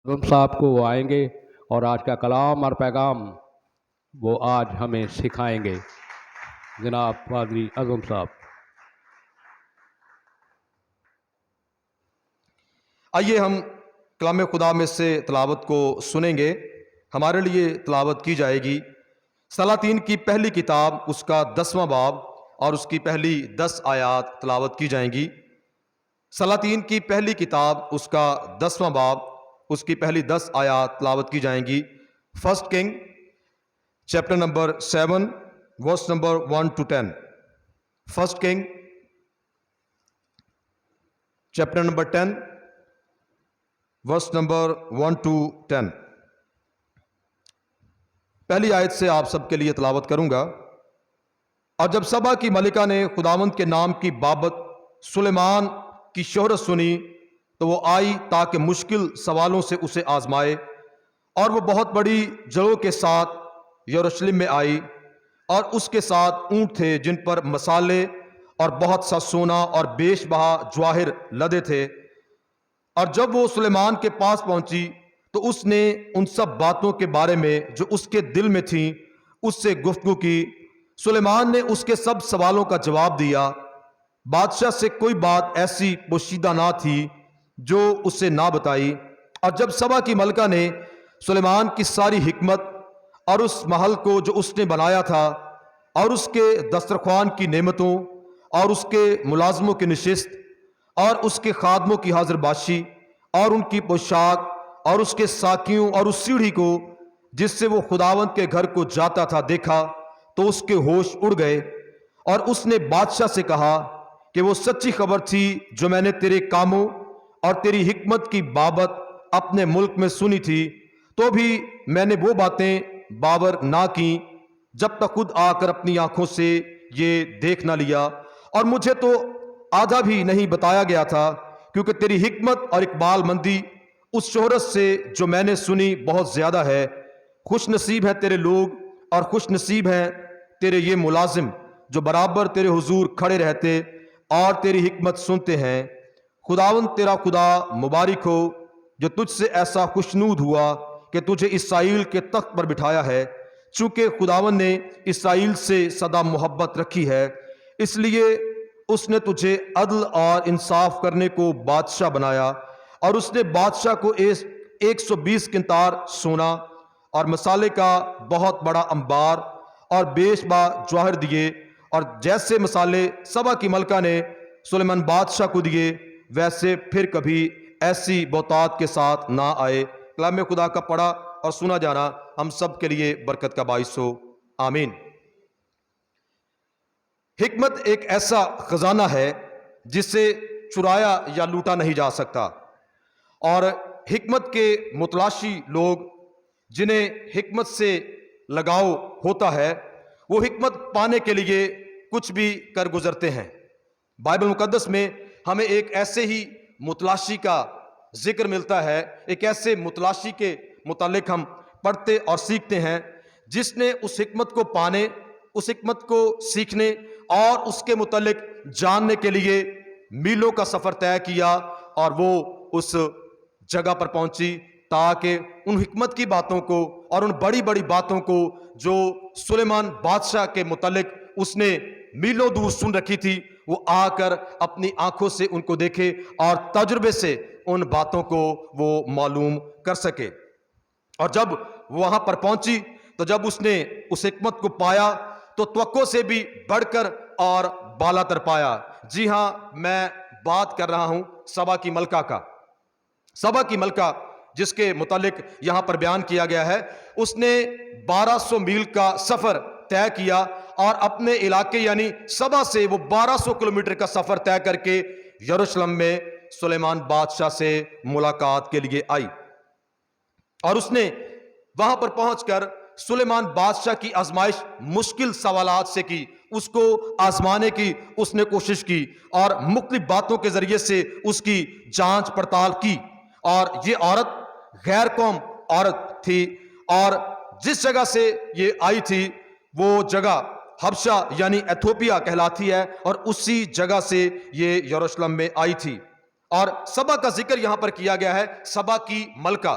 گم صاحب کو وہ آئیں گے اور آج کا کلام اور پیغام وہ آج ہمیں سکھائیں گے۔ جناب پادری اعظم صاحب۔ آئیے ہم کلام خدا میں سے تلاوت کو سنیں گے۔ ہمارے لیے تلاوت کی جائے گی سلاطین کی پہلی کتاب، اس کا 10واں باب اور اس کی پہلی 10 آیات تلاوت کی جائیں گی۔ سلاطین کی پہلی کتاب، اس کا 10واں باب، اس کی پہلی 10 آیات تلاوت کی جائیں گی۔ First king chapter number 7 verse number 1 to 10۔ First king chapter number 10 verse number 1 to 10۔ پہلی آیت سے آپ سب کے لیے تلاوت کروں گا۔ اور جب سبا کی ملکہ نے خداوند کے نام کی بابت سلیمان کی شہرت سنی تو وہ آئی تاکہ مشکل سوالوں سے اسے آزمائے، اور وہ بہت بڑی جڑوں کے ساتھ یروشلم میں آئی، اور اس کے ساتھ اونٹ تھے جن پر مسالے اور بہت سا سونا اور بیش بہا جواہر لدے تھے۔ اور جب وہ سلیمان کے پاس پہنچی تو اس نے ان سب باتوں کے بارے میں جو اس کے دل میں تھیں اس سے گفتگو کی۔ سلیمان نے اس کے سب سوالوں کا جواب دیا۔ بادشاہ سے کوئی بات ایسی پوشیدہ نہ تھی جو اسے نہ بتائی۔ اور جب سبا کی ملکہ نے سلیمان کی ساری حکمت اور اس محل کو جو اس نے بنایا تھا اور اس کے دسترخوان کی نعمتوں اور اس کے ملازموں کی نشست اور اس کے خادموں کی حاضر باشی اور ان کی پوشاک اور اس کے ساکیوں اور اس سیڑھی کو جس سے وہ خداوند کے گھر کو جاتا تھا دیکھا تو اس کے ہوش اڑ گئے۔ اور اس نے بادشاہ سے کہا کہ وہ سچی خبر تھی جو میں نے تیرے کاموں اور تیری حکمت کی بابت اپنے ملک میں سنی تھی، تو بھی میں نے وہ باتیں باور نہ کی جب تک خود آ کر اپنی آنکھوں سے یہ دیکھ نہ لیا۔ اور مجھے تو آدھا بھی نہیں بتایا گیا تھا، کیونکہ تیری حکمت اور اقبال مندی اس شہرت سے جو میں نے سنی بہت زیادہ ہے۔ خوش نصیب ہیں تیرے لوگ اور خوش نصیب ہیں تیرے یہ ملازم جو برابر تیرے حضور کھڑے رہتے اور تیری حکمت سنتے ہیں۔ خداوند تیرا خدا مبارک ہو جو تجھ سے ایسا خوشنود ہوا کہ تجھے اسرائیل کے تخت پر بٹھایا ہے۔ چونکہ خداوند نے اسرائیل سے سدا محبت رکھی ہے، اس لیے اس نے تجھے عدل اور انصاف کرنے کو بادشاہ بنایا۔ اور اس نے بادشاہ کو 120 قنطار سونا اور مسالے کا بہت بڑا انبار اور بیش با جواہر دیے، اور جیسے مسالے سبا کی ملکہ نے سلیمان بادشاہ کو دیے ویسے پھر کبھی ایسی بہتات کے ساتھ نہ آئے۔ کلام خدا کا پڑھا اور سنا جانا ہم سب کے لیے برکت کا باعث ہو، آمین۔ حکمت ایک ایسا خزانہ ہے جسے چرایا یا لوٹا نہیں جا سکتا، اور حکمت کے متلاشی لوگ جنہیں حکمت سے لگاؤ ہوتا ہے وہ حکمت پانے کے لیے کچھ بھی کر گزرتے ہیں۔ بائبل مقدس میں ہمیں ایک ایسے ہی متلاشی کا ذکر ملتا ہے، ایک ایسے متلاشی کے متعلق ہم پڑھتے اور سیکھتے ہیں جس نے اس حکمت کو پانے، اس حکمت کو سیکھنے اور اس کے متعلق جاننے کے لیے میلوں کا سفر طے کیا، اور وہ اس جگہ پر پہنچی تاکہ ان حکمت کی باتوں کو اور ان بڑی بڑی باتوں کو جو سلیمان بادشاہ کے متعلق اس نے میلوں دور سن رکھی تھی وہ آ کر اپنی آنکھوں سے ان کو دیکھے اور تجربے سے ان باتوں کو وہ معلوم کر سکے۔ اور جب وہاں پر پہنچی تو جب اس نے اس حکمت کو پایا تو توقع سے بھی بڑھ کر اور بالا تر پایا۔ جی ہاں، میں بات کر رہا ہوں سبا کی ملکہ کا۔ سبا کی ملکہ جس کے متعلق یہاں پر بیان کیا گیا ہے، اس نے 1200 میل کا سفر طے کیا اور اپنے علاقے یعنی سبا سے وہ 1200 کلومیٹر کا سفر طے کر کے یروشلم میں سلیمان بادشاہ سے ملاقات کے لیے آئی۔ اور اس نے وہاں پر پہنچ کر سلیمان بادشاہ کی آزمائش مشکل سوالات سے کی، اس کو آزمانے کی اس نے کوشش کی اور مختلف باتوں کے ذریعے سے اس کی جانچ پڑتال کی۔ اور یہ عورت غیر قوم عورت تھی، اور جس جگہ سے یہ آئی تھی وہ جگہ حبشہ یعنی ایتھوپیا کہلاتی ہے، اور اسی جگہ سے یہ یروشلم میں آئی تھی۔ اور سبا کا ذکر یہاں پر کیا گیا ہے، سبا کی ملکہ۔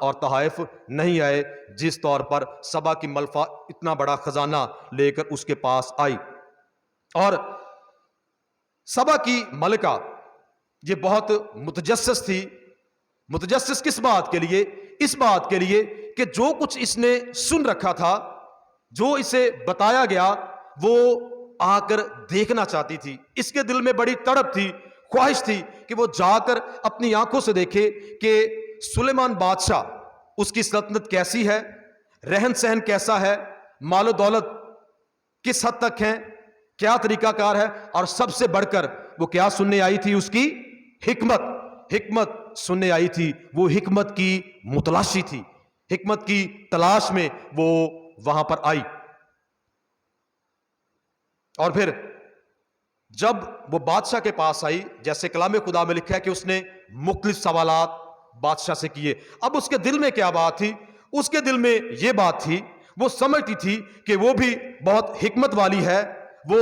اور تحائف نہیں آئے جس طور پر سبا کی ملکہ اتنا بڑا خزانہ لے کر اس کے پاس آئی. اور سبا کی ملکہ یہ بہت متجسس تھی. متجسس کس بات کے لیے؟ اس بات کے لیے کہ جو کچھ اس نے سن رکھا تھا، جو اسے بتایا گیا، وہ آ کر دیکھنا چاہتی تھی. اس کے دل میں بڑی تڑپ تھی، خواہش تھی کہ وہ جا کر اپنی آنکھوں سے دیکھے کہ سلیمان بادشاہ، اس کی سلطنت کیسی ہے، رہن سہن کیسا ہے، مال و دولت کس حد تک ہے، کیا طریقہ کار ہے، اور سب سے بڑھ کر وہ کیا سننے آئی تھی؟ اس کی حکمت سننے آئی تھی. وہ حکمت کی متلاشی تھی، حکمت کی تلاش میں وہ وہاں پر آئی. اور پھر جب وہ بادشاہ کے پاس آئی، جیسے کلام خدا میں لکھا ہے کہ اس نے مختلف سوالات بادشاہ سے کیے. اب اس کے دل میں کیا بات تھی؟ اس کے دل میں یہ بات تھی، وہ سمجھتی تھی کہ وہ بھی بہت حکمت والی ہے، وہ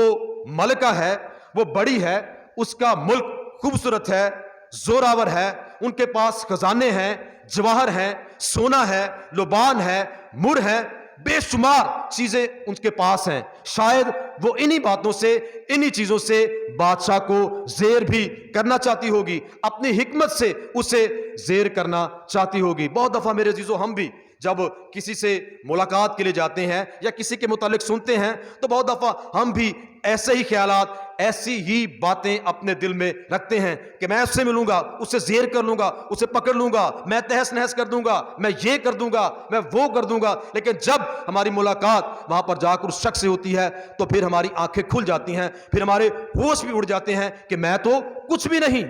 ملکہ ہے، وہ بڑی ہے، اس کا ملک خوبصورت ہے، زوراور ہے، ان کے پاس خزانے ہیں، جواہر ہیں، سونا ہے، لبان ہے، مر ہے، بے شمار چیزیں ان کے پاس ہیں. شاید وہ انہی باتوں سے، انہی چیزوں سے بادشاہ کو زیر بھی کرنا چاہتی ہوگی، اپنی حکمت سے اسے زیر کرنا چاہتی ہوگی. بہت دفعہ میرے عزیزو ہم بھی جب کسی سے ملاقات کے لیے جاتے ہیں یا کسی کے متعلق سنتے ہیں تو بہت دفعہ ہم بھی ایسے ہی خیالات، ایسی ہی باتیں اپنے دل میں رکھتے ہیں کہ میں اس سے ملوں گا، اسے زیر کر لوں گا، اسے پکڑ لوں گا، میں تہس نہس کر دوں گا، میں یہ کر دوں گا، میں وہ کر دوں گا. لیکن جب ہماری ملاقات وہاں پر جا کر اس شخص سے ہوتی ہے تو پھر ہماری آنکھیں کھل جاتی ہیں، پھر ہمارے ہوش بھی اڑ جاتے ہیں کہ میں تو کچھ بھی نہیں.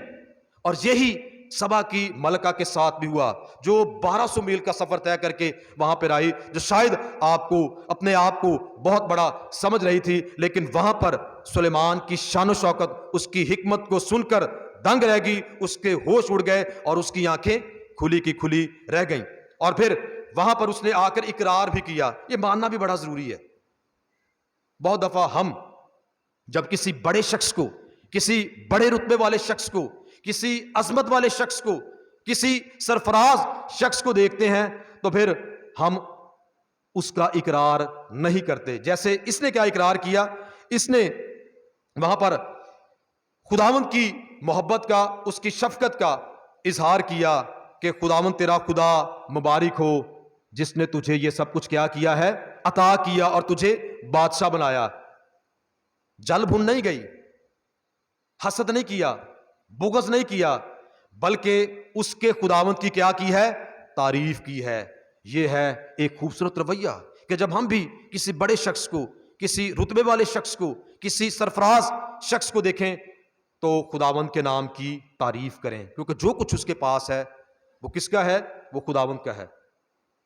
اور یہی سبا کی ملکہ کے ساتھ بھی ہوا، جو 1200 میل کا سفر طے کر کے وہاں پر آئی، جو شاید اپنے آپ کو بہت بڑا سمجھ رہی تھی، لیکن وہاں پر سلیمان کی شان و شوکت، اس کی حکمت کو سن کر دنگ رہ گئی، اس کے ہوش اڑ گئے اور اس کی آنکھیں کھلی کی کھلی رہ گئیں. اور پھر وہاں پر اس نے آ کر اقرار بھی کیا. یہ ماننا بھی بڑا ضروری ہے. بہت دفعہ ہم جب کسی بڑے شخص کو، کسی بڑے رتبے والے شخص کو، کسی عظمت والے شخص کو، کسی سرفراز شخص کو دیکھتے ہیں تو پھر ہم اس کا اقرار نہیں کرتے. جیسے اس نے کیا اقرار کیا؟ اس نے وہاں پر خداوند کی محبت کا، اس کی شفقت کا اظہار کیا کہ خداوند تیرا خدا مبارک ہو جس نے تجھے یہ سب کچھ کیا کیا ہے، عطا کیا اور تجھے بادشاہ بنایا. جل بھن نہیں گئی، حسد نہیں کیا، بغض نہیں کیا، بلکہ اس کے خداوند کی کیا کی ہے؟ تعریف کی ہے. یہ ہے ایک خوبصورت رویہ کہ جب ہم بھی کسی بڑے شخص کو، کسی رتبے والے شخص کو، کسی سرفراز شخص کو دیکھیں تو خداوند کے نام کی تعریف کریں، کیونکہ جو کچھ اس کے پاس ہے وہ کس کا ہے؟ وہ خداوند کا ہے.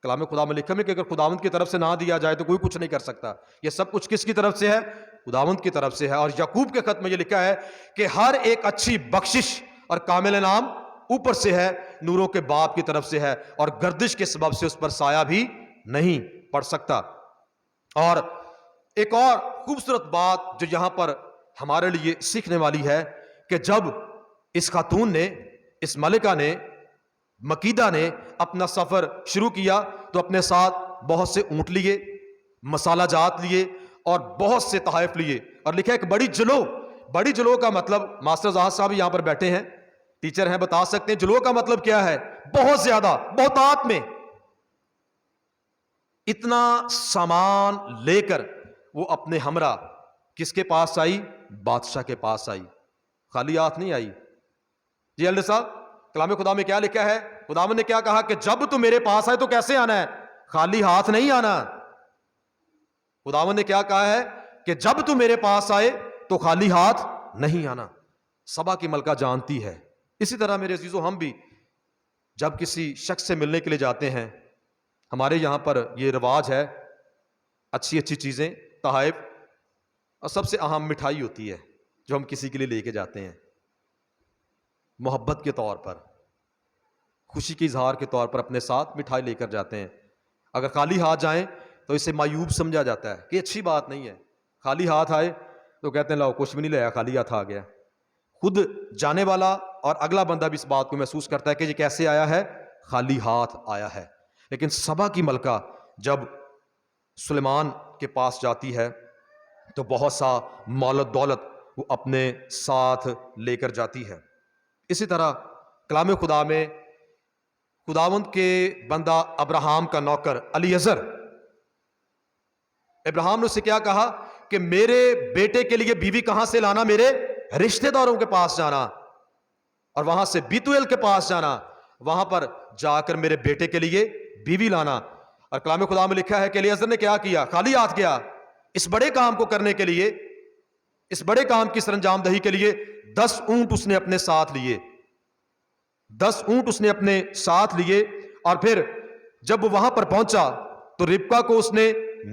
کلام خدا میں لکھا ہے کہ اگر خداوند کی طرف سے نہ دیا جائے تو کوئی کچھ نہیں کر سکتا. یہ سب کچھ کس کی طرف سے ہے؟ خداوند کی طرف سے ہے. اور یعقوب کے خط میں یہ لکھا ہے کہ ہر ایک اچھی بخشش اور کامل انعام اوپر سے ہے، نوروں کے باپ کی طرف سے ہے، اور گردش کے سبب سے اس پر سایہ بھی نہیں پڑ سکتا. اور ایک اور خوبصورت بات جو یہاں پر ہمارے لیے سیکھنے والی ہے کہ جب اس خاتون نے، اس ملکہ نے، مکیدہ نے اپنا سفر شروع کیا تو اپنے ساتھ بہت سے اونٹ لیے، مسالہ جات لیے اور بہت سے تحائف لیے. اور لکھا ہے کہ بڑی جلو کا مطلب، ماسٹر زاہد صاحب یہاں پر بیٹھے ہیں، ٹیچر ہیں، بتا سکتے ہیں جلو کا مطلب کیا ہے؟ بہت زیادہ، بہتات میں. اتنا سامان لے کر وہ اپنے ہمراہ کس کے پاس آئی؟ بادشاہ کے پاس آئی. خالی ہاتھ نہیں آئی. جی اللہ صاحب، کلام خدا میں کیا لکھا ہے؟ خداوند نے کیا کہا کہ جب تو میرے پاس آئے تو کیسے آنا ہے؟ خالی ہاتھ نہیں آنا. خداوند نے کیا کہا ہے کہ جب تو میرے پاس آئے تو خالی ہاتھ نہیں آنا. سبا کی ملکہ جانتی ہے. اسی طرح میرے عزیزو ہم بھی جب کسی شخص سے ملنے کے لیے جاتے ہیں، ہمارے یہاں پر یہ رواج ہے، اچھی چیزیں، تحائف، اور سب سے اہم مٹھائی ہوتی ہے جو ہم کسی کے لیے لے کے جاتے ہیں، محبت کے طور پر، خوشی کے اظہار کے طور پر اپنے ساتھ مٹھائی لے کر جاتے ہیں. اگر خالی ہاتھ جائیں تو اسے معیوب سمجھا جاتا ہے کہ اچھی بات نہیں ہے. خالی ہاتھ آئے تو کہتے ہیں لاؤ کچھ بھی نہیں لایا، خالی ہاتھ آ گیا. خود جانے والا اور اگلا بندہ بھی اس بات کو محسوس کرتا ہے کہ یہ کیسے آیا ہے؟ خالی ہاتھ آیا ہے. لیکن سبا کی ملکہ جب سلیمان کے پاس جاتی ہے تو بہت سا مال و دولت وہ اپنے ساتھ لے کر جاتی ہے. اسی طرح کلام خدا میں خداوند کے بندہ ابراہم کا نوکر الیعزر، ابراہم نے اسے کیا کہا کہ میرے بیٹے کے لیے بیوی کہاں سے لانا؟ میرے رشتہ داروں کے پاس جانا اور وہاں سے بیتویل کے پاس جانا، وہاں پر جا کر میرے بیٹے کے لیے بیوی لانا. اور کلام خدا میں لکھا ہے کہ الیعزر نے کیا کیا؟ خالی ہاتھ گیا. اس بڑے کام کو کرنے کے لیے، اس بڑے کام کی سر انجام دہی کے لیے 10 اونٹ اس نے اپنے ساتھ لیے. 10 اونٹ اس نے اپنے ساتھ لیے. اور پھر جب وہ وہاں پر پہنچا تو ربکا کو اس نے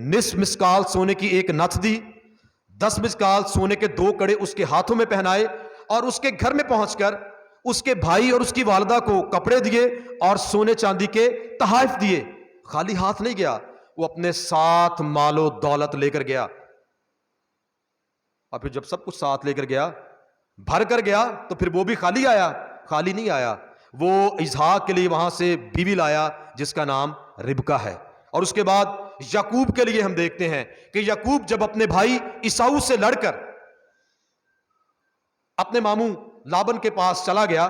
نصف مسکال سونے کی ایک نتھ دی، 10 مسکال سونے کے 2 کڑے اس کے ہاتھوں میں پہنائے، اور اس کے گھر میں پہنچ کر اس کے بھائی اور اس کی والدہ کو کپڑے دیے اور سونے چاندی کے تحائف دیے. خالی ہاتھ نہیں گیا، وہ اپنے ساتھ مال و دولت لے کر گیا. اور پھر جب سب کچھ ساتھ لے کر گیا، بھر کر گیا، تو پھر وہ بھی خالی آیا؟ خالی نہیں آیا. وہ اسحاق کے لیے وہاں سے بیوی لایا جس کا نام ربکا ہے. اور اس کے بعد یعقوب کے لیے ہم دیکھتے ہیں کہ یعقوب جب اپنے بھائی عیساؤ سے لڑ کر اپنے ماموں لابن کے پاس چلا گیا،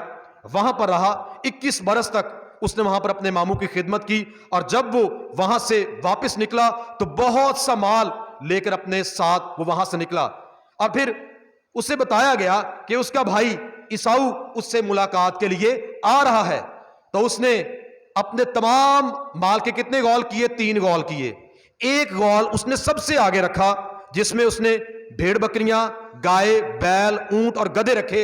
وہاں پر رہا 21 برس تک اس نے وہاں پر اپنے ماموں کی خدمت کی. اور جب وہ وہاں سے واپس نکلا تو بہت سا مال لے کر اپنے ساتھ وہ وہاں سے نکلا. اور پھر اسے بتایا گیا کہ اس کا بھائی عیساؤ اس سے ملاقات کے لیے آ رہا ہے. تو اس نے اپنے تمام مال کے کتنے غول کیے؟ 3 غول کیے. ایک غول اس نے سب سے آگے رکھا جس میں اس نے بھیڑ بکریاں، گائے، بیل، اونٹ اور گدھے رکھے،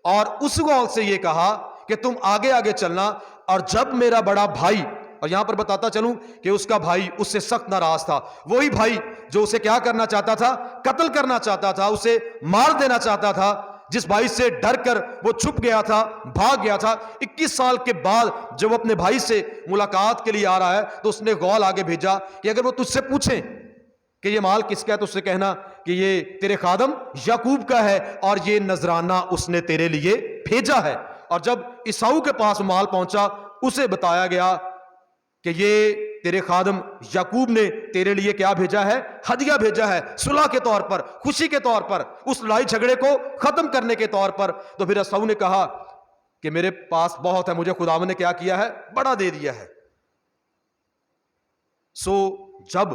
اور اس غول سے یہ کہا کہ تم آگے آگے چلنا، اور جب میرا بڑا بھائی، اور یہاں پر بتاتا چلوں کہ اس کا بھائی اس سے سخت ناراض تھا، وہی بھائی جو اسے کیا کرنا چاہتا تھا؟ قتل کرنا چاہتا تھا، اسے مار دینا چاہتا تھا، جس بھائی سے ڈر کر وہ چھپ گیا تھا، بھاگ گیا تھا. 21 سال کے بعد جب وہ اپنے بھائی سے ملاقات کے لیے آ رہا ہے تو اس نے غول آگے بھیجا کہ اگر وہ تجھ سے پوچھیں کہ یہ مال کس کا ہے تو اس سے کہنا کہ یہ تیرے خادم یعقوب کا ہے اور یہ نذرانہ اس نے تیرے لیے بھیجا ہے. اور جب عیساؤ کے پاس مال پہنچا اسے بتایا گیا کہ یہ تیرے خادم یعقوب نے تیرے لیے کیا بھیجا ہے؟ ہدیہ بھیجا ہے، صلح کے طور پر، خوشی کے طور پر، اس لڑائی جھگڑے کو ختم کرنے کے طور پر. تو پھر عیساؤ نے کہا کہ میرے پاس بہت ہے، مجھے خداوند نے کیا کیا ہے؟ بڑا دے دیا ہے. جب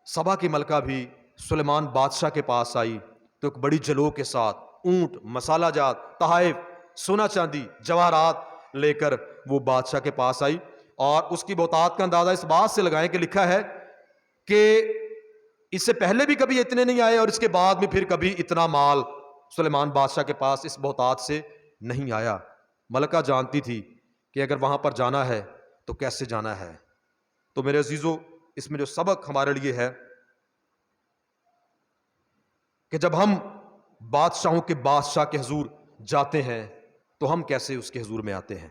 سبا کی ملکہ بھی سلیمان بادشاہ کے پاس آئی تو ایک بڑی جلوہ کے ساتھ اونٹ، مسالہ جات، تحائف، سونا چاندی، جواہرات لے کر وہ بادشاہ کے پاس آئی. اور اس کی بہتات کا اندازہ اس بات سے لگائیں کہ لکھا ہے کہ اس سے پہلے بھی کبھی اتنے نہیں آئے اور اس کے بعد میں پھر کبھی اتنا مال سلیمان بادشاہ کے پاس اس بہتات سے نہیں آیا. ملکہ جانتی تھی کہ اگر وہاں پر جانا ہے تو کیسے جانا ہے. تو میرے عزیزو، اس میں جو سبق ہمارے لیے ہے کہ جب ہم بادشاہوں کے بادشاہ کے حضور جاتے ہیں تو ہم کیسے اس کے حضور میں آتے ہیں.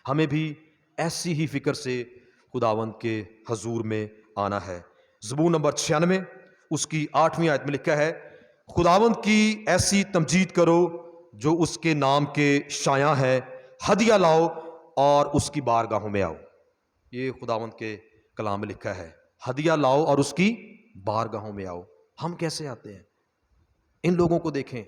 ہمیں بھی ایسی ہی فکر سے خداوند کے حضور میں آنا ہے. زبور نمبر 96 اس کی 8ویں آیت میں لکھا ہے، خداوند کی ایسی تمجید کرو جو اس کے نام کے شایع ہے، ہدیہ لاؤ اور اس کی بارگاہوں میں آؤ. یہ خداوند کے کلام میں لکھا ہے، ہدیہ لاؤ اور اس کی بارگاہوں میں آؤ. ہم کیسے آتے ہیں؟ ان لوگوں کو دیکھیں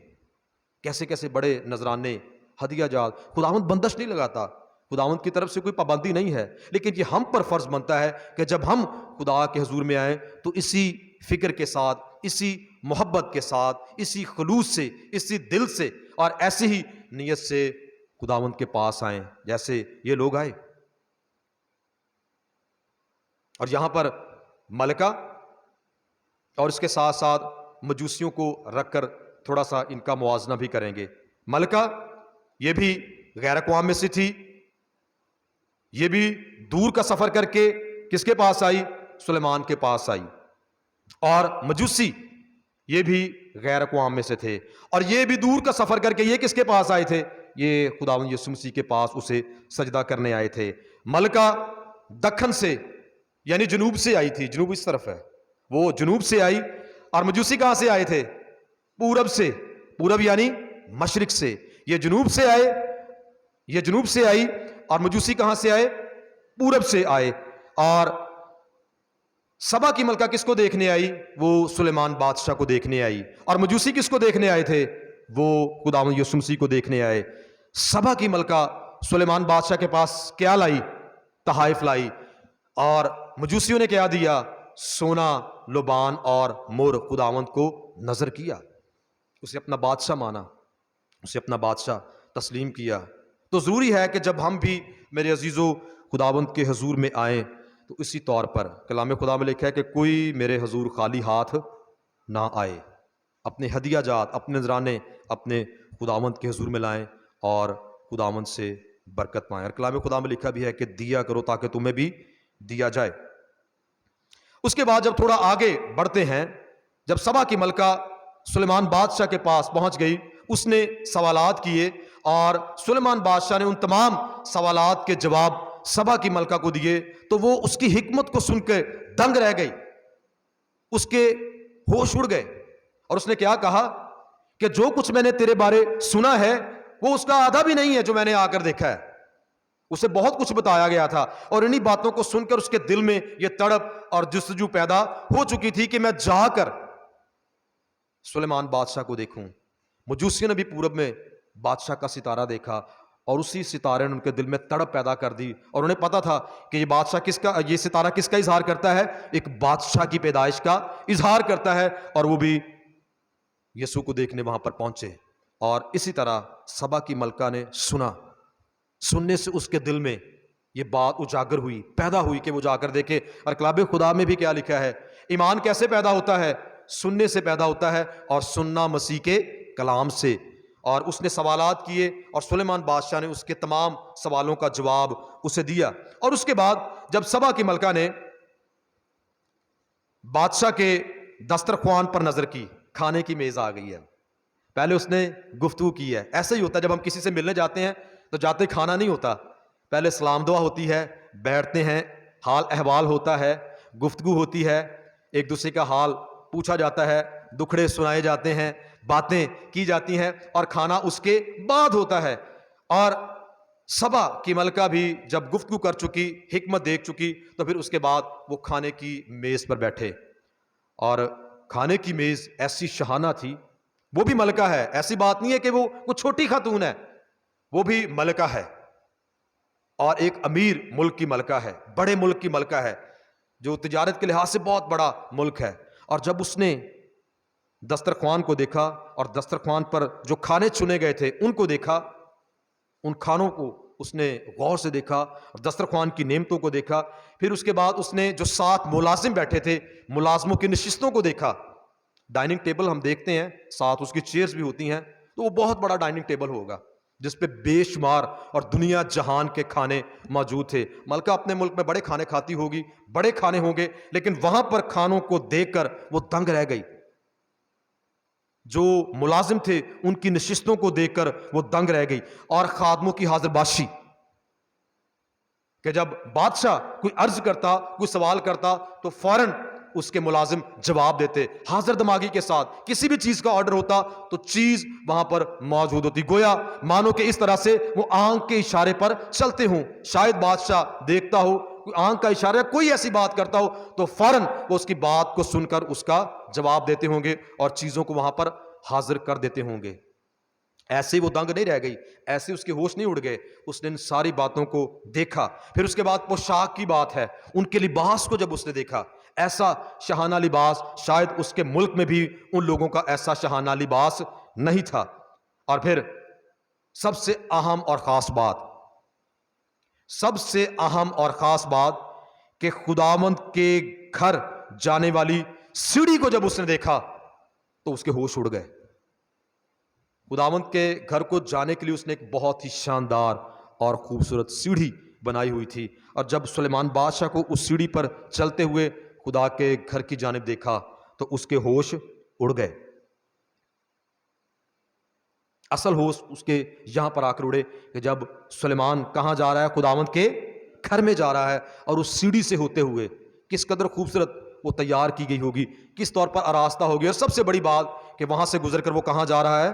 کیسے کیسے بڑے نذرانے، ہدیہ جات. خداوند بندش نہیں لگاتا، خداوند کی طرف سے کوئی پابندی نہیں ہے، لیکن یہ ہم پر فرض بنتا ہے کہ جب ہم خدا کے حضور میں آئیں تو اسی فکر کے ساتھ، اسی محبت کے ساتھ، اسی خلوص سے، اسی دل سے اور ایسی ہی نیت سے خداوند کے پاس آئیں جیسے یہ لوگ آئے. اور یہاں پر ملکہ اور اس کے ساتھ ساتھ مجوسیوں کو رکھ کر تھوڑا سا ان کا موازنہ بھی کریں گے. ملکہ یہ بھی غیر اقوام میں سے تھی، یہ بھی دور کا سفر کر کے کس کے پاس آئی؟ سلیمان کے پاس آئی. اور مجوسی یہ بھی غیر اقوام میں سے تھے، اور یہ بھی دور کا سفر کر کے یہ کس کے پاس آئے تھے؟ یہ خداوند یسوع مسیح کے پاس اسے سجدہ کرنے آئے تھے. ملکہ دکن سے یعنی جنوب سے آئی تھی، جنوب اس طرف ہے، وہ جنوب سے آئی. اور مجوسی کہاں سے آئے تھے؟ پورب سے، پورب یعنی مشرق سے. یہ جنوب سے آئے، یہ جنوب سے آئی اور مجوسی کہاں سے آئے؟ پورب سے آئے. اور سبا کی ملکہ کس کو دیکھنے آئی؟ وہ سلیمان بادشاہ کو دیکھنے آئی. اور مجوسی کس کو دیکھنے آئے تھے؟ وہ خداوند یسوع مسیح کو دیکھنے آئے. سبا کی ملکہ سلیمان بادشاہ کے پاس کیا لائی؟ تحائف لائی. اور مجوسیوں نے کیا دیا؟ سونا، لبان اور مر خداوند کو نظر کیا. اسے اپنا بادشاہ مانا، اسے اپنا بادشاہ تسلیم کیا. تو ضروری ہے کہ جب ہم بھی میرے عزیزو خداوند کے حضور میں آئیں تو اسی طور پر کلام خدا میں لکھا ہے کہ کوئی میرے حضور خالی ہاتھ نہ آئے. اپنے ہدیہ جات، اپنے نذرانے اپنے خداوند کے حضور میں لائیں اور خداوند سے برکت پائیں. اور کلام خدا میں لکھا بھی ہے کہ دیا کرو تاکہ تمہیں بھی دیا جائے. اس کے بعد جب تھوڑا آگے بڑھتے ہیں، جب سبا کی ملکہ سلیمان بادشاہ کے پاس پہنچ گئی، اس نے سوالات کیے اور سلیمان بادشاہ نے ان تمام سوالات کے جواب سبا کی ملکہ کو دیے. تو وہ اس کی حکمت کو سن کے دنگ رہ گئی، اس کے ہوش اڑ گئے. اور اس نے کیا کہا کہ جو کچھ میں نے تیرے بارے سنا ہے وہ اس کا آدھا بھی نہیں ہے جو میں نے آ کر دیکھا ہے. اسے بہت کچھ بتایا گیا تھا اور انہی باتوں کو سن کر اس کے دل میں یہ تڑپ اور جستجو پیدا ہو چکی تھی کہ میں جا کر سلیمان بادشاہ کو دیکھوں. مجوسیوں نے بھی پورب میں بادشاہ کا ستارہ دیکھا اور اسی ستارے نے ان کے دل میں تڑپ پیدا کر دی. اور انہیں پتا تھا کہ یہ بادشاہ کس کا، یہ ستارہ کس کا اظہار کرتا ہے؟ ایک بادشاہ کی پیدائش کا اظہار کرتا ہے. اور وہ بھی یسوع کو دیکھنے وہاں پر پہنچے. اور اسی طرح سبا کی ملکہ نے سنا، سننے سے اس کے دل میں یہ بات اجاگر ہوئی، پیدا ہوئی کہ وہ جا کر دیکھے. اور کتاب خدا میں بھی کیا لکھا ہے؟ ایمان کیسے پیدا ہوتا ہے؟ سننے سے پیدا ہوتا ہے، اور سننا مسیح کے کلام سے. اور اس نے سوالات کیے اور سلیمان بادشاہ نے اس کے تمام سوالوں کا جواب اسے دیا. اور اس کے بعد جب سبا کی ملکہ نے بادشاہ کے دسترخوان پر نظر کی، کھانے کی میز آ گئی ہے. پہلے اس نے گفتگو کی ہے. ایسا ہی ہوتا ہے جب ہم کسی سے ملنے جاتے ہیں تو جاتے کھانا نہیں ہوتا، پہلے سلام دعا ہوتی ہے، بیٹھتے ہیں، حال احوال ہوتا ہے، گفتگو ہوتی ہے، ایک دوسرے کا حال پوچھا جاتا ہے، دکھڑے سنائے جاتے ہیں، باتیں کی جاتی ہیں، اور کھانا اس کے بعد ہوتا ہے. اور سبا کی ملکہ بھی جب گفتگو کر چکی، حکمت دیکھ چکی، تو پھر اس کے بعد وہ کھانے کی میز پر بیٹھے. اور کھانے کی میز ایسی شہانہ تھی. وہ بھی ملکہ ہے، ایسی بات نہیں ہے کہ وہ چھوٹی خاتون ہے، وہ بھی ملکہ ہے اور ایک امیر ملک کی ملکہ ہے، بڑے ملک کی ملکہ ہے، جو تجارت کے لحاظ سے بہت بڑا ملک ہے. اور جب اس نے دسترخوان کو دیکھا اور دسترخوان پر جو کھانے چنے گئے تھے ان کو دیکھا، ان کھانوں کو اس نے غور سے دیکھا اور دسترخوان کی نعمتوں کو دیکھا. پھر اس کے بعد اس نے جو 7 ملازم بیٹھے تھے، ملازموں کی نشستوں کو دیکھا. ڈائننگ ٹیبل ہم دیکھتے ہیں، ساتھ اس کی چیئرز بھی ہوتی ہیں، تو وہ بہت بڑا ڈائننگ ٹیبل ہوگا جس پہ بے شمار اور دنیا جہان کے کھانے موجود تھے. ملکہ اپنے ملک میں بڑے کھانے کھاتی ہوگی، بڑے کھانے ہوں گے، لیکن وہاں پر کھانوں کو دیکھ کر وہ دنگ رہ گئی. جو ملازم تھے ان کی نشستوں کو دیکھ کر وہ دنگ رہ گئی. اور خادموں کی حاضر باشی، کہ جب بادشاہ کوئی عرض کرتا، کوئی سوال کرتا تو فوراً اس کے ملازم جواب دیتے، حاضر دماغی کے ساتھ. کسی بھی چیز کا آرڈر ہوتا تو چیز وہاں پر موجود ہوتی، گویا مانو کہ اس طرح سے وہ آنکھ کے اشارے پر چلتے ہوں. شاید بادشاہ دیکھتا ہو، کوئی آنکھ کا اشارہ، کوئی ایسی بات کرتا ہو تو فوراً وہ اس کی بات کو سن کر اس کا جواب دیتے ہوں گے اور چیزوں کو وہاں پر حاضر کر دیتے ہوں گے. ایسے وہ دنگ نہیں رہ گئی، ایسے اس کے ہوش نہیں اڑ گئے. اس نے ان ساری باتوں کو دیکھا. پھر اس کے بعد پوشاک کی بات ہے، ان کے لباس کو جب اس نے دیکھا، ایسا شہانہ لباس شاید اس کے ملک میں بھی ان لوگوں کا ایسا شہانہ لباس نہیں تھا. اور پھر سب سے اہم اور خاص بات، سب سے اہم اور خاص بات کہ خداوند کے گھر جانے والی سیڑھی کو جب اس نے دیکھا تو اس کے ہوش اڑ گئے. خداوند کے گھر کو جانے کے لیے اس نے ایک بہت ہی شاندار اور خوبصورت سیڑھی بنائی ہوئی تھی. اور جب سلیمان بادشاہ کو اس سیڑھی پر چلتے ہوئے خدا کے گھر کی جانب دیکھا تو اس کے ہوش اڑ گئے. اصل ہوش اس کے یہاں پر آ کر اڑے کہ جب سلیمان کہاں جا رہا ہے؟ خداوند کے گھر میں جا رہا ہے. اور اس سیڑھی سے ہوتے ہوئے کس قدر خوبصورت وہ تیار کی گئی ہوگی، کس طور پر آراستہ ہوگی. اور سب سے بڑی بات کہ وہاں سے گزر کر وہ کہاں جا رہا ہے؟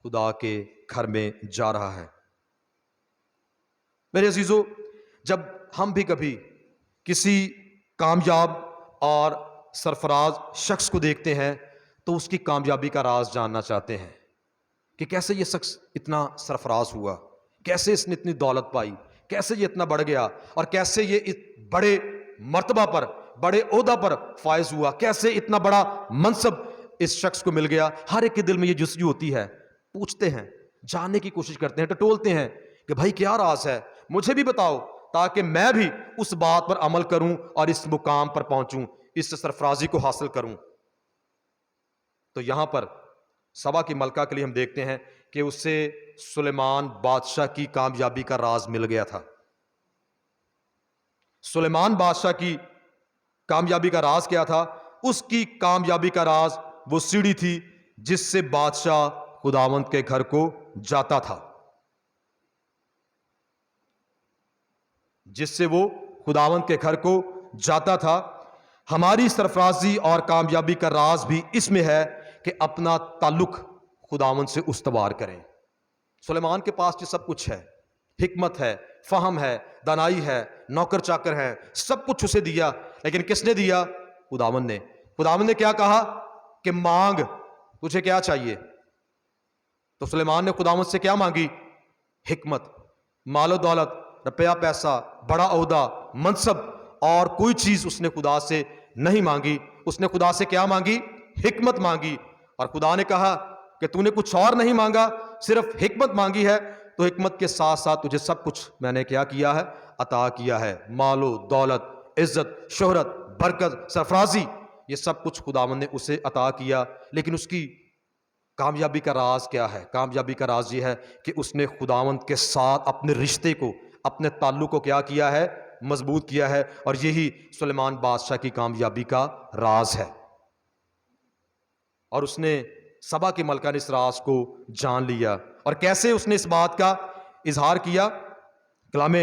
خدا کے گھر میں جا رہا ہے. میرے عزیزو، جب ہم بھی کبھی کسی کامیاب اور سرفراز شخص کو دیکھتے ہیں تو اس کی کامیابی کا راز جاننا چاہتے ہیں کہ کیسے یہ شخص اتنا سرفراز ہوا، کیسے اس نے اتنی دولت پائی، کیسے یہ اتنا بڑھ گیا، اور کیسے یہ اس بڑے مرتبہ پر، بڑے عہدہ پر فائز ہوا، کیسے اتنا بڑا منصب اس شخص کو مل گیا۔ ہر ایک کے دل میں یہ جستجو ہوتی ہے، پوچھتے ہیں، جاننے کی کوشش کرتے ہیں، ٹٹولتے ہیں کہ بھائی کیا راز ہے، مجھے بھی بتاؤ تاکہ میں بھی اس بات پر عمل کروں اور اس مقام پر پہنچوں، اس سرفرازی کو حاصل کروں۔ تو یہاں پر سبا کی ملکہ کے لیے ہم دیکھتے ہیں کہ اسے سلیمان بادشاہ کی کامیابی کا راز مل گیا تھا۔ سلیمان بادشاہ کی کامیابی کا راز کیا تھا؟ اس کی کامیابی کا راز وہ سیڑھی تھی جس سے بادشاہ خداوند کے گھر کو جاتا تھا، جس سے وہ خداوند کے گھر کو جاتا تھا۔ ہماری سرفرازی اور کامیابی کا راز بھی اس میں ہے کہ اپنا تعلق خداوند سے استوار کریں۔ سلیمان کے پاس یہ سب کچھ ہے، حکمت ہے، فہم ہے، دانائی ہے، نوکر چاکر ہے، سب کچھ اسے دیا، لیکن کس نے دیا؟ خداوند نے۔ خداوند نے کیا کہا کہ مانگ، تجھے کیا چاہیے؟ تو سلیمان نے خداوند سے کیا مانگی؟ حکمت، مال و دولت، روپیہ پیسہ، بڑا عہدہ، منصب، اور کوئی چیز اس نے خدا سے نہیں مانگی۔ اس نے خدا سے کیا مانگی؟ حکمت مانگی۔ اور خدا نے کہا کہ تو نے کچھ اور نہیں مانگا، صرف حکمت مانگی ہے، تو حکمت کے ساتھ ساتھ تجھے سب کچھ میں نے کیا کیا ہے؟ عطا کیا ہے۔ مال و دولت، عزت، شہرت، برکت، سرفرازی، یہ سب کچھ خداوند نے اسے عطا کیا۔ لیکن اس کی کامیابی کا راز کیا ہے؟ کامیابی کا راز یہ ہے کہ اس نے خداوند کے ساتھ اپنے رشتے کو، اپنے تعلق کو کیا کیا ہے؟ مضبوط کیا ہے، اور یہی سلیمان بادشاہ کی کامیابی کا راز ہے۔ اور اس نے، سبا کی ملکہ نے اس راز کو جان لیا۔ اور کیسے اس نے اس بات کا اظہار کیا؟ کلام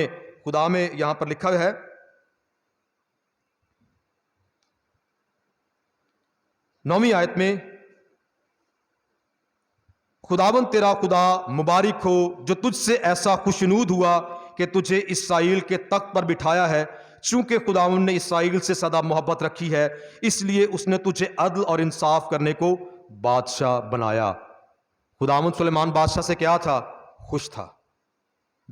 خدا میں یہاں پر لکھا ہے، 9ویں آیت میں، خداوند تیرا خدا مبارک ہو جو تجھ سے ایسا خوشنود ہوا کہ تجھے اسرائیل کے تخت پر بٹھایا ہے۔ چونکہ خداوند نے اسرائیل سے سدا محبت رکھی ہے، اس لیے اس نے تجھے عدل اور انصاف کرنے کو بادشاہ بنایا۔ خداوند سلیمان بادشاہ سے کیا تھا؟ خوش تھا۔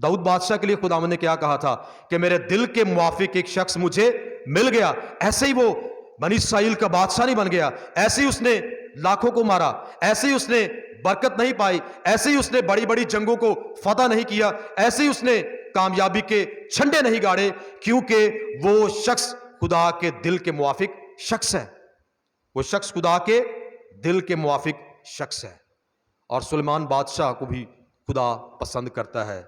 داؤد بادشاہ کے لیے خداوند نے کیا کہا تھا کہ میرے دل کے موافق ایک شخص مجھے مل گیا۔ ایسے ہی وہ بنی اسرائیل کا بادشاہ نہیں بن گیا، ایسے ہی اس نے لاکھوں کو مارا، ایسے ہی اس نے برکت نہیں پائی، ایسے ہی اس نے بڑی بڑی جنگوں کو فتح نہیں کیا، ایسے ہی اس نے کامیابی کے چھنڈے نہیں گاڑے، کیونکہ وہ شخص خدا کے دل کے موافق شخص ہے۔ وہ شخص خدا کے دل کے موافق شخص ہے۔ اور سلیمان بادشاہ کو بھی خدا پسند کرتا ہے۔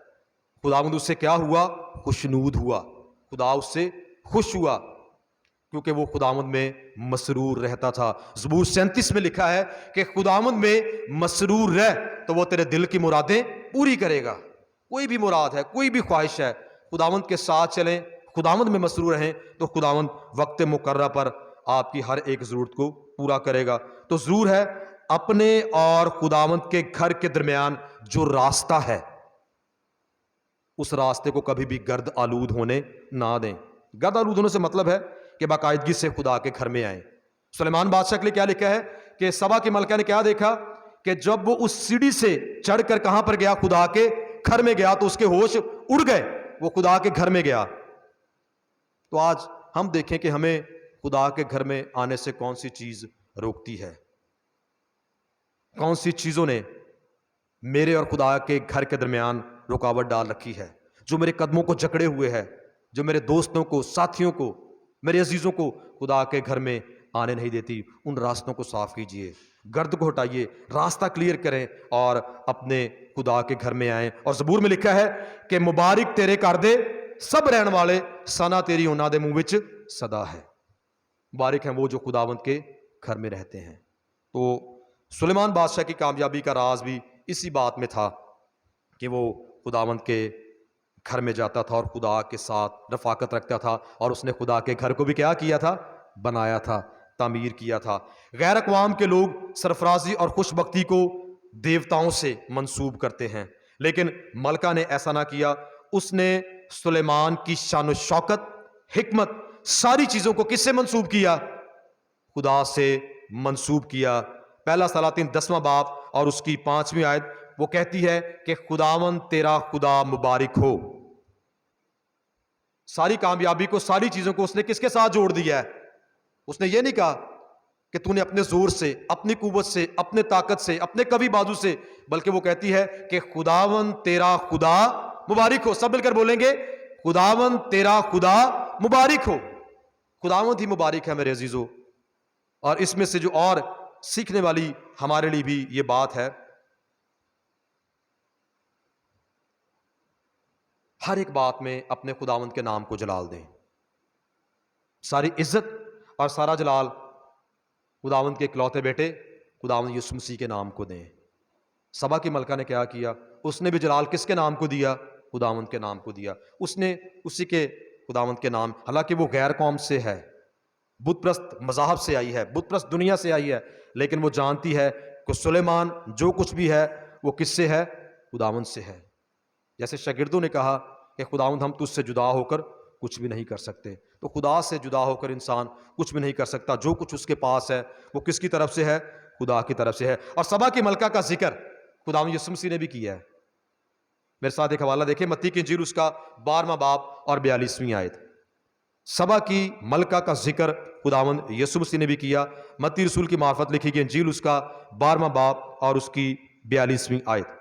خداوند اس سے کیا ہوا؟ خوشنود ہوا۔ خدا اس سے خوش ہوا کیونکہ وہ خداوند میں مسرور رہتا تھا۔ زبور 37 میں لکھا ہے کہ خداوند میں مسرور رہ تو وہ تیرے دل کی مرادیں پوری کرے گا۔ کوئی بھی مراد ہے، کوئی بھی خواہش ہے، خداوند کے ساتھ چلیں، خداوند میں مسرور رہیں، تو خداوند وقت مقررہ پر آپ کی ہر ایک ضرورت کو پورا کرے گا۔ تو ضرور ہے اپنے اور خداوند کے گھر کے درمیان جو راستہ ہے، اس راستے کو کبھی بھی گرد آلود ہونے نہ دیں۔ گرد آلود ہونے سے مطلب ہے کہ باقاعدگی سے خدا کے گھر میں آئیں۔ سلیمان بادشاہ کے لیے کیا لکھا ہے کہ سبا کی ملکہ نے کیا دیکھا کہ جب وہ اس سیڑھی سے چڑھ کر کہاں پر گیا؟ خدا کے گھر میں گیا، تو اس کے ہوش اڑ گئے، وہ خدا کے گھر میں گیا۔ تو آج ہم دیکھیں کہ ہمیں خدا کے گھر میں آنے سے کون سی چیز روکتی ہے؟ کون سی چیزوں نے میرے اور خدا کے گھر کے درمیان رکاوٹ ڈال رکھی ہے، جو میرے قدموں کو جکڑے ہوئے ہے، جو میرے دوستوں کو، ساتھیوں کو، میرے عزیزوں کو خدا کے گھر میں آنے نہیں دیتی؟ ان راستوں کو صاف کیجئے، گرد کو ہٹائیے، راستہ کلیئر کریں اور اپنے خدا کے گھر میں آئیں۔ اور زبور میں لکھا ہے کہ مبارک تیرے کر دے سب رہن والے، سنا تیری ہونا دے منہ وچ صدا ہے۔ مبارک ہیں وہ جو خداوند کے گھر میں رہتے ہیں۔ تو سلیمان بادشاہ کی کامیابی کا راز بھی اسی بات میں تھا کہ وہ خداوند کے گھر میں جاتا تھا اور خدا کے ساتھ رفاقت رکھتا تھا، اور اس نے خدا کے گھر کو بھی کیا تھا؟ بنایا تھا، تعمیر کیا تھا۔ غیر اقوام کے لوگ سرفرازی اور خوش بختی کو دیوتاؤں سے منسوب کرتے ہیں، لیکن ملکہ نے ایسا نہ کیا۔ اس نے سلیمان کی شان و شوکت، حکمت، ساری چیزوں کو کس سے منسوب کیا؟ خدا سے منسوب کیا۔ پہلا سلاطین 10واں باب اور اس کی 5ویں آیت وہ کہتی ہے کہ خداوند تیرا خدا مبارک ہو۔ ساری کامیابی کو، ساری چیزوں کو اس نے کس کے ساتھ جوڑ دیا ہے؟ اس نے یہ نہیں کہا کہ تو نے اپنے زور سے، اپنی قوت سے، اپنے طاقت سے، اپنے قوی بازو سے، بلکہ وہ کہتی ہے کہ خداوند تیرا خدا مبارک ہو۔ سب مل کر بولیں گے، خداوند تیرا خدا مبارک ہو۔ خداوند ہی مبارک ہے میرے عزیزو۔ اور اس میں سے جو اور سیکھنے والی ہمارے لیے بھی یہ بات ہے، ہر ایک بات میں اپنے خداوند کے نام کو جلال دیں۔ ساری عزت اور سارا جلال خداوند کے اکلوتے بیٹے خداوند یسوع مسیح کے نام کو دیں۔ سبا کی ملکہ نے کیا کیا؟ اس نے بھی جلال کس کے نام کو دیا؟ خداوند کے نام کو دیا۔ اس نے اسی کے خداوند کے نام، حالانکہ وہ غیر قوم سے ہے، بت پرست مذاہب سے آئی ہے، بت پرست دنیا سے آئی ہے، لیکن وہ جانتی ہے کہ سلیمان جو کچھ بھی ہے وہ کس سے ہے؟ خداوند سے ہے۔ جیسے شاگردوں نے کہا کہ خداوند ہم تجھ سے جدا ہو کر کچھ بھی نہیں کر سکتے، تو خدا سے جدا ہو کر انسان کچھ بھی نہیں کر سکتا۔ جو کچھ اس کے پاس ہے وہ کس کی طرف سے ہے؟ خدا کی طرف سے ہے۔ اور سبا کی ملکہ کا ذکر خداوند یسوع مسیح نے بھی کیا ہے۔ میرے ساتھ ایک حوالہ دیکھیں، متی کی انجیل اس کا 12واں باب اور 42ویں آیت۔ سبا کی ملکہ کا ذکر خداوند یسوع مسیح نے بھی کیا۔ متی رسول کی معرفت لکھی گئی انجیل اس کا 12واں باب اور اس کی 42ویں آیت۔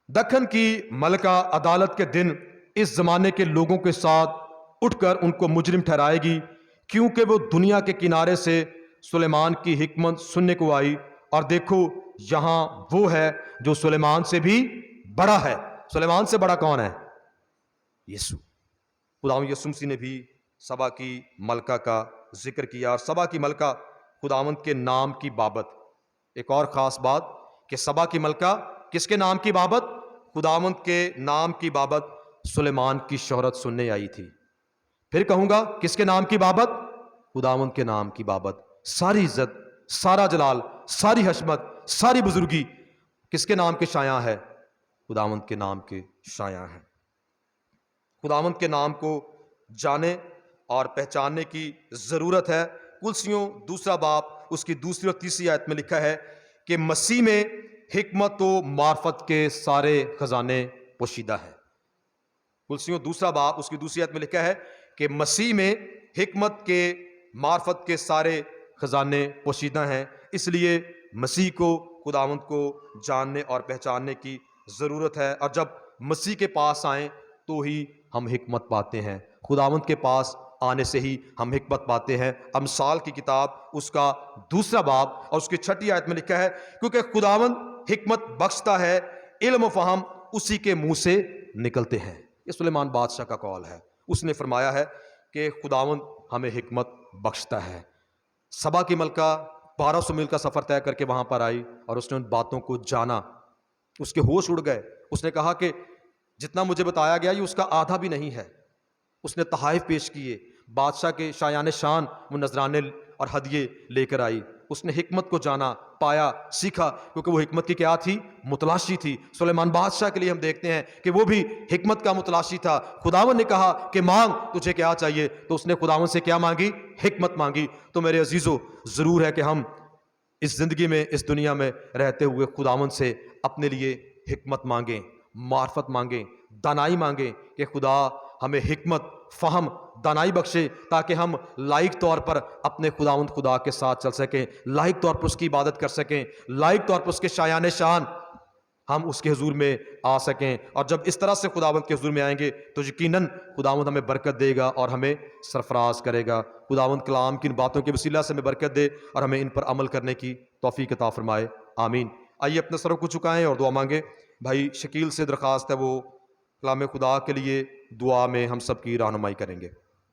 دکن کی ملکہ عدالت کے دن اس زمانے کے لوگوں کے ساتھ اٹھ کر ان کو مجرم ٹھہرائے گی، کیونکہ وہ دنیا کے کنارے سے سلیمان کی حکمت سننے کو آئی، اور دیکھو یہاں وہ ہے جو سلیمان سے بھی بڑا ہے۔ سلیمان سے بڑا کون ہے؟ یسوع۔ خداوند یسوع مسیح نے بھی سبا کی ملکہ کا ذکر کیا، اور سبا کی ملکہ خداوند کے نام کی بابت ایک اور خاص بات کہ سبا کی ملکہ کس کے نام کی بابت؟ خداوند کے نام کی بابت سلیمان کی شہرت سننے آئی تھی۔ پھر کہوں گا کس کے نام کی بابت؟ خداوند کے نام کی بابت۔ ساری عزت، سارا جلال، ساری حشمت، ساری بزرگی کس کے نام کے شایع ہے؟ خداوند کے نام کے شایع ہے۔ خداوند کے نام کو جانے اور پہچاننے کی ضرورت ہے۔ کلسیوں 2 باب اس کی 2 اور 3 آیت میں لکھا ہے کہ مسیح میں حکمت و معرفت کے سارے خزانے پوشیدہ ہیں۔ کلسیوں 2 باب اس کی 2 آیت میں لکھا ہے کہ مسیح میں حکمت کے، معرفت کے سارے خزانے پوشیدہ ہیں۔ اس لیے مسیح کو، خداوند کو جاننے اور پہچاننے کی ضرورت ہے، اور جب مسیح کے پاس آئیں تو ہی ہم حکمت پاتے ہیں۔ خداوند کے پاس آنے سے ہی ہم حکمت پاتے ہیں۔ امثال کی کتاب اس کا 2 باب اور اس کی 6 آیت میں لکھا ہے، کیونکہ خداوند حکمت بخشتا ہے، علم و فہم اسی کے منہ سے نکلتے ہیں۔ یہ سلیمان بادشاہ کا قول ہے۔ اس نے فرمایا ہے کہ خداوند ہمیں حکمت بخشتا ہے۔ سبا کی ملکہ 1200 میل کا سفر طے کر کے وہاں پر آئی، اور اس نے ان باتوں کو جانا، اس کے ہوش اڑ گئے۔ اس نے کہا کہ جتنا مجھے بتایا گیا یہ اس کا آدھا بھی نہیں ہے۔ اس نے تحائف پیش کیے، بادشاہ کے شایان شان وہ نذرانے اور ہدیے لے کر آئی۔ اس نے حکمت کو جانا، پایا، سیکھا، کیونکہ وہ حکمت کی کیا تھی؟ متلاشی تھی۔ سلیمان بادشاہ کے لیے ہم دیکھتے ہیں کہ وہ بھی حکمت کا متلاشی تھا۔ خداوند نے کہا کہ مانگ، تجھے کیا چاہیے؟ تو اس نے خداوند سے کیا مانگی؟ حکمت مانگی۔ تو میرے عزیزو، ضرور ہے کہ ہم اس زندگی میں، اس دنیا میں رہتے ہوئے خداوند سے اپنے لیے حکمت مانگیں، معرفت مانگیں، دانائی مانگیں کہ خدا ہمیں حکمت، فہم، دانائی بخشے، تاکہ ہم لائق طور پر اپنے خداوند خدا کے ساتھ چل سکیں، لائق طور پر اس کی عبادت کر سکیں، لائق طور پر اس کے شایان شان ہم اس کے حضور میں آ سکیں۔ اور جب اس طرح سے خداوند کے حضور میں آئیں گے تو یقیناً خداوند ہمیں برکت دے گا اور ہمیں سرفراز کرے گا۔ خداوند کلام کی ان باتوں کے وسیلہ سے ہمیں برکت دے اور ہمیں ان پر عمل کرنے کی توفیق عطا فرمائے، آمین۔ آئیے اپنے سروں کو جھکائیں اور دعا مانگیں۔ بھائی شکیل سے درخواست ہے وہ کلام خدا کے لیے دعا میں ہم سب کی رہنمائی کریں گے۔